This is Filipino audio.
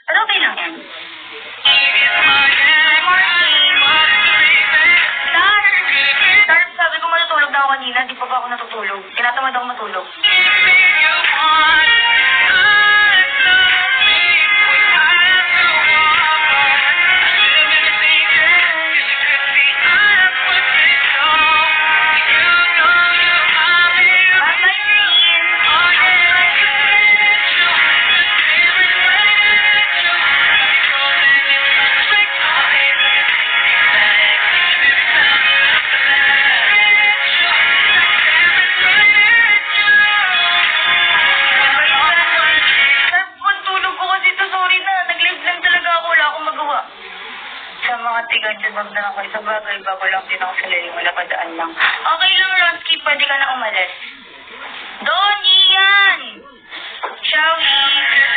Pero okay lang yan. Star, sabi ko matutulog na ako kanina. Di pa ba ako natutulog? Tinatamad ako matulog. Tigan-tibag na ako. Sa bagay, bago lang din ako sa lalim. Wala padaan lang. Okay lang, Ronsky. Pwede ka na umalis. Doon, Ian! Shall we?